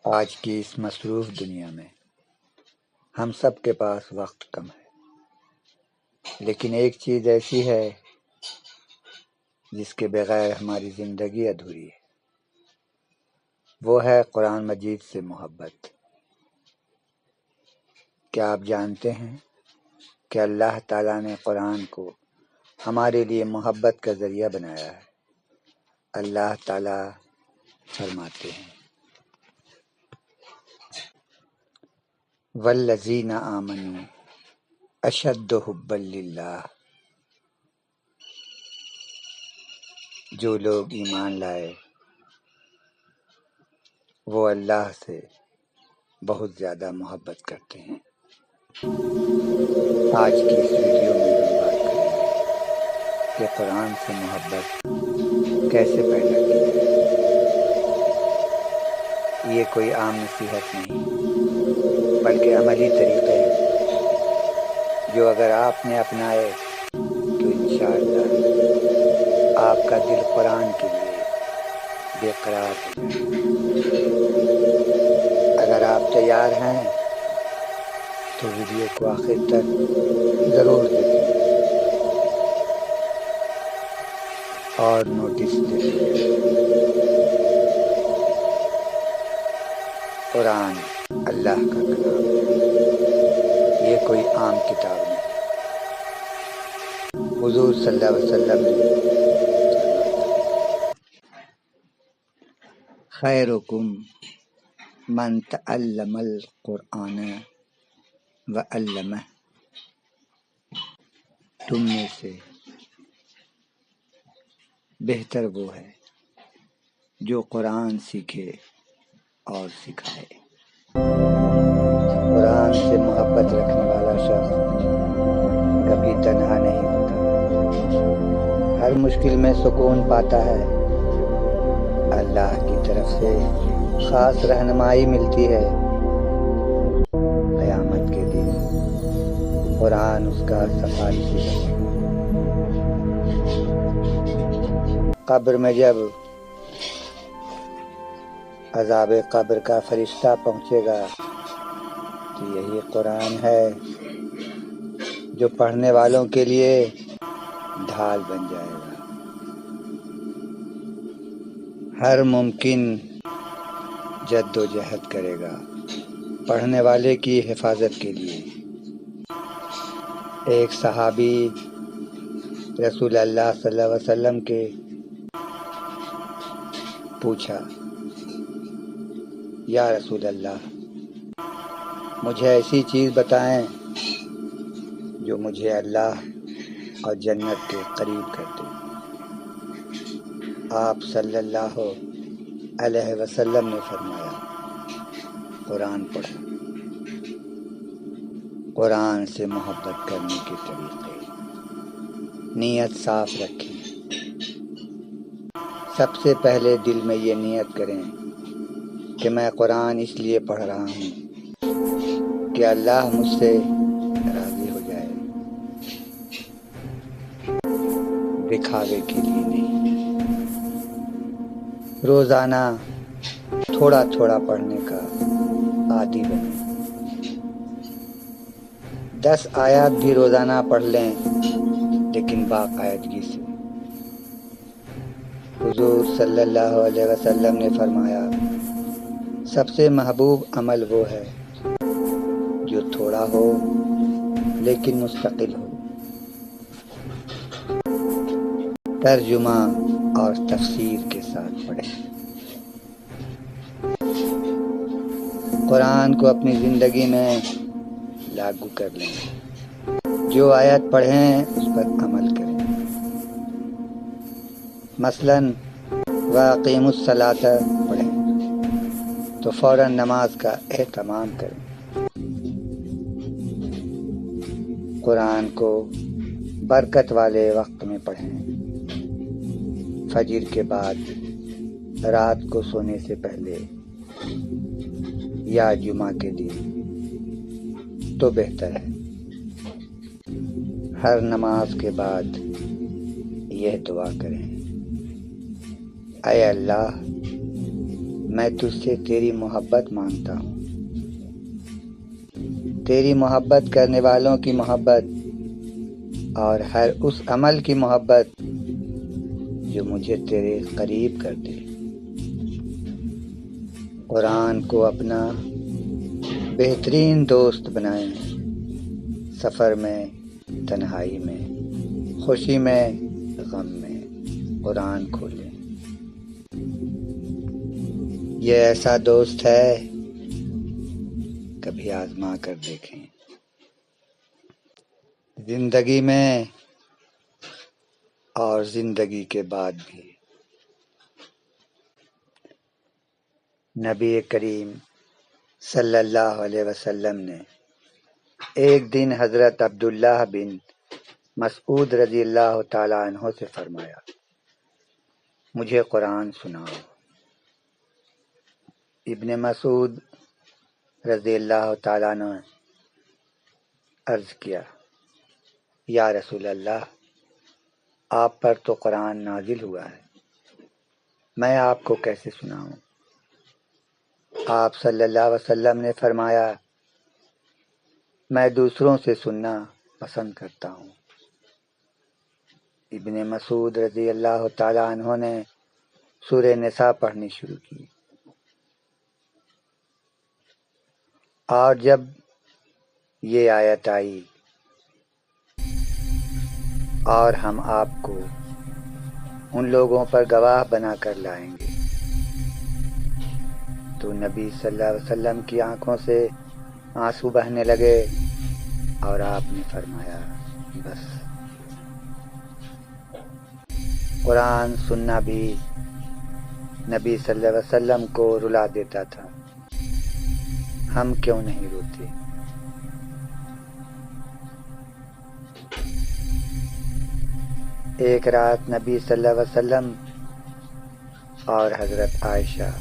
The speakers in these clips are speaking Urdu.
آج کی اس مصروف دنیا میں ہم سب کے پاس وقت کم ہے، لیکن ایک چیز ایسی ہے جس کے بغیر ہماری زندگی ادھوری ہے، وہ ہے قرآن مجید سے محبت۔ کیا آپ جانتے ہیں کہ اللہ تعالیٰ نے قرآن کو ہمارے لیے محبت کا ذریعہ بنایا ہے؟ اللہ تعالیٰ فرماتے ہیں والذین آمنوا اشد حبا للہ، جو لوگ ایمان لائے وہ اللہ سے بہت زیادہ محبت کرتے ہیں۔ آج کی اس ویڈیو میں ہم بات کریں گے کہ قرآن سے محبت کیسے پیدا کی جائے۔ یہ کوئی عام نصیحت نہیں بلکہ عملی طریقے ہیں جو اگر آپ نے اپنائے تو انشاءاللہ آپ کا دل قرآن کے لیے بے قرار ہو جائے۔ اگر آپ تیار ہیں تو ویڈیو کو آخر تک ضرور دیکھیں اور نوٹس دیکھیں۔ قرآن اللہ کا کلام ہے، یہ کوئی عام کتاب نہیں۔ حضور صلی اللہ علیہ وسلم نے خیرکم من تعلم القرآن وعلمہ، تم میں سے بہتر وہ ہے جو قرآن سیکھے اور سکھائے۔ قرآن سے محبت رکھنے والا شخص کبھی تنہا نہیں ہوتا، ہر مشکل میں سکون پاتا ہے، اللہ کی طرف سے خاص رہنمائی ملتی ہے۔ قیامت کے دن قرآن اس کا سفارشی ہے۔ قبر میں جب عذاب قبر کا فرشتہ پہنچے گا تو یہی قرآن ہے جو پڑھنے والوں کے لیے ڈھال بن جائے گا۔ ہر ممکن جد و جہد کرے گا پڑھنے والے کی حفاظت کے لیے۔ ایک صحابی رسول اللہ صلی اللہ علیہ وسلم کے پوچھا، یا رسول اللہ، مجھے ایسی چیز بتائیں جو مجھے اللہ اور جنت کے قریب کر دے۔ آپ صلی اللہ علیہ وسلم نے فرمایا، قرآن پڑھو۔ قرآن سے محبت کرنے کے طریقے: نیت صاف رکھیں۔ سب سے پہلے دل میں یہ نیت کریں کہ میں قرآن اس لیے پڑھ رہا ہوں کہ اللہ مجھ سے راضی ہو جائے، دکھاوے کے لیے نہیں۔ روزانہ تھوڑا تھوڑا پڑھنے کا عادی بنیں۔ 10 آیات بھی روزانہ پڑھ لیں لیکن باقاعدگی سے۔ حضور صلی اللہ علیہ وسلم نے فرمایا، سب سے محبوب عمل وہ ہے جو تھوڑا ہو لیکن مستقل ہو۔ ترجمہ اور تفسیر کے ساتھ پڑھیں۔ قرآن کو اپنی زندگی میں لاگو کر لیں۔ جو آیت پڑھیں اس پر عمل کریں۔ مثلاً وَأَقِیمُوا الصَّلَاةَ پڑھیں تو فوراً نماز کا اہتمام کریں۔ قرآن کو برکت والے وقت میں پڑھیں، فجر کے بعد، رات کو سونے سے پہلے یا جمعہ کے دن تو بہتر ہے۔ ہر نماز کے بعد یہ دعا کریں، اے اللہ، میں تجھ سے تیری محبت مانگتا ہوں، تیری محبت کرنے والوں کی محبت اور ہر اس عمل کی محبت جو مجھے تیرے قریب کر دے۔ قرآن کو اپنا بہترین دوست بنائیں، سفر میں، تنہائی میں، خوشی میں، غم میں قرآن کھولیں۔ یہ ایسا دوست ہے، کبھی آزما کر دیکھیں۔ زندگی میں اور زندگی کے بعد بھی نبی کریم صلی اللہ علیہ وسلم نے ایک دن حضرت عبداللہ بن مسعود رضی اللہ تعالیٰ عنہ سے فرمایا، مجھے قرآن سناؤ۔ ابن مسعود رضی اللہ تعالیٰ عنہ عرض کیا، یا رسول اللہ، آپ پر تو قرآن نازل ہوا ہے، میں آپ کو کیسے سناؤں؟ آپ صلی اللہ علیہ وسلم نے فرمایا، میں دوسروں سے سننا پسند کرتا ہوں۔ ابن مسعود رضی اللہ تعالیٰ عنہ نے سورہ نساء پڑھنی شروع کی، اور جب یہ آیت آئی، اور ہم آپ کو ان لوگوں پر گواہ بنا کر لائیں گے، تو نبی صلی اللہ علیہ وسلم کی آنکھوں سے آنسو بہنے لگے، اور آپ نے فرمایا، بس۔ قرآن سننا بھی نبی صلی اللہ علیہ وسلم کو رلا دیتا تھا، ہم کیوں نہیں روتے؟ ایک رات نبی صلی اللہ علیہ وسلم اور حضرت عائشہ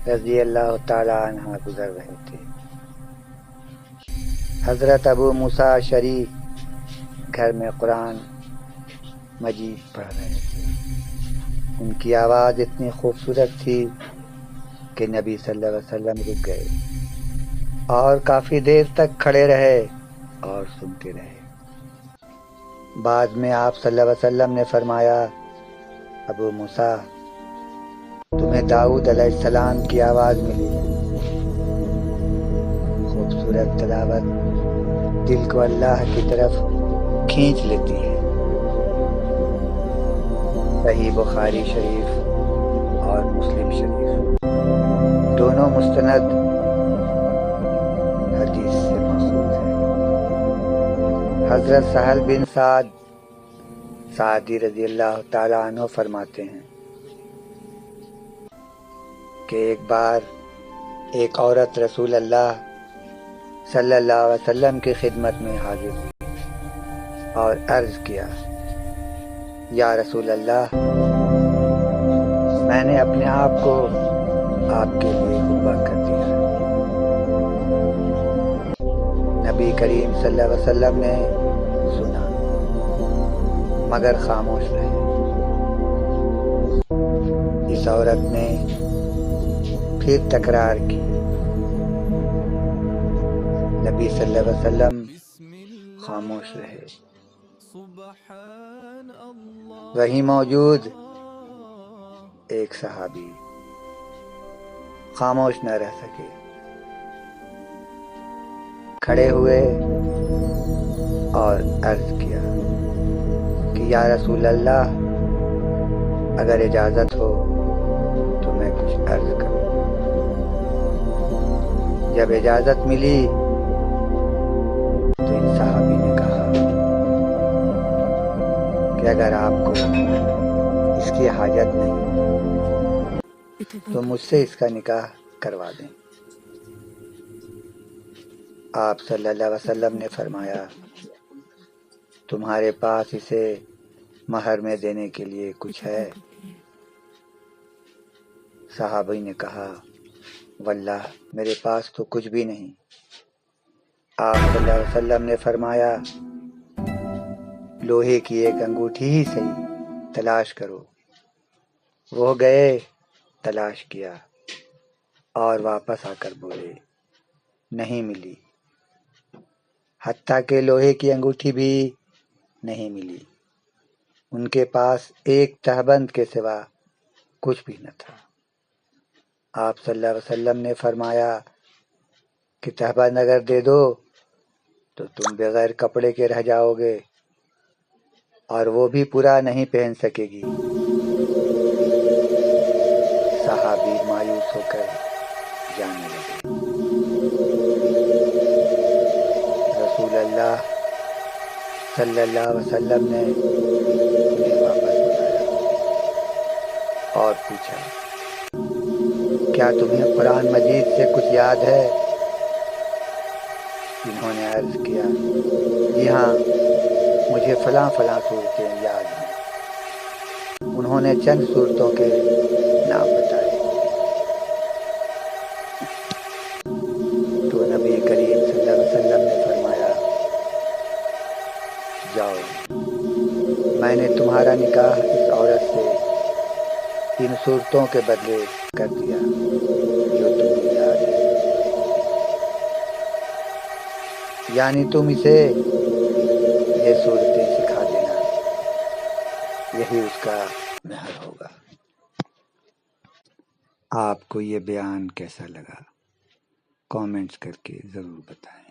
رضی اللہ تعالیٰ عنہ گزر رہے تھے۔ حضرت ابو موسیٰ اشعری گھر میں قرآن مجید پڑھ رہے تھے۔ ان کی آواز اتنی خوبصورت تھی کہ نبی صلی اللہ علیہ وسلم رک گئے اور کافی دیر تک کھڑے رہے اور سنتے رہے۔ بعد میں آپ صلی اللہ علیہ وسلم نے فرمایا، ابو موسیٰ، تمہیں داؤد علیہ السلام کی آواز ملی ہے۔ خوبصورت تلاوت دل کو اللہ کی طرف کھینچ لیتی ہے۔ صحیح بخاری شریف اور مسلم شریف دونوں مستند حدیث سے ماخوذ ہیں۔ حضرت سہل بن سعدی رضی اللہ تعالیٰ عنہ فرماتے ہیں کہ ایک بار ایک عورت رسول اللہ صلی اللہ علیہ وسلم کی خدمت میں حاضر ہوئی اور عرض کیا، یا رسول اللہ، میں نے اپنے آپ کو آپ کے لیے قربان کر دیا۔ نبی کریم صلی اللہ علیہ وسلم نے سنا مگر خاموش رہے۔ اس عورت نے پھر تکرار کی، نبی صلی اللہ علیہ وسلم خاموش رہے۔ وہیں موجود ایک صحابی خاموش نہ رہ سکے، کھڑے ہوئے اور عرض کیا کہ یا رسول اللہ، اگر اجازت ہو تو میں کچھ عرض کروں۔ جب اجازت ملی تو ان صحابی نے کہا کہ اگر آپ کو اس کی حاجت نہیں تو مجھ سے اس کا نکاح کروا دیں۔ آپ صلی اللہ علیہ وسلم نے فرمایا، تمہارے پاس اسے مہر میں دینے کے لیے کچھ ہے؟ صحابی نے کہا، واللہ میرے پاس تو کچھ بھی نہیں۔ آپ صلی اللہ علیہ وسلم نے فرمایا، لوہے کی ایک انگوٹھی ہی صحیح، تلاش کرو۔ وہ گئے، تلاش کیا، اور واپس آ کر بولے نہیں ملی، حتیٰ کہ لوہے کی انگوٹھی بھی نہیں ملی۔ ان کے پاس ایک تہبند کے سوا کچھ بھی نہ تھا۔ آپ صلی اللہ علیہ وسلم نے فرمایا کہ تہبند اگر دے دو تو تم بغیر کپڑے کے رہ جاؤ گے اور وہ بھی پورا نہیں پہن سکے گی۔ صحابی مایوس ہو کر جانے لگے۔ رسول اللہ صلی اللہ علیہ وسلم نے انہیں واپس بلایا اور پوچھا کیا تمہیں قرآن مجید سے کچھ یاد ہے؟ انہوں نے عرض کیا جی ہاں، مجھے فلاں فلاں صورتیں یاد ہیں۔ انہوں نے چند صورتوں کے نام بتائے تو نبی کریم صلی اللہ علیہ وسلم نے فرمایا جاؤ، میں نے تمہارا نکاح اس عورت سے ان صورتوں کے بدلے کر دیا جو تمہیں یاد ہے، یعنی تم اسے یہ صورتیں سکھا دینا، یہی اس کا مہر ہوگا۔ آپ کو یہ بیان کیسا لگا؟ کامنٹس کر کے ضرور بتائیں۔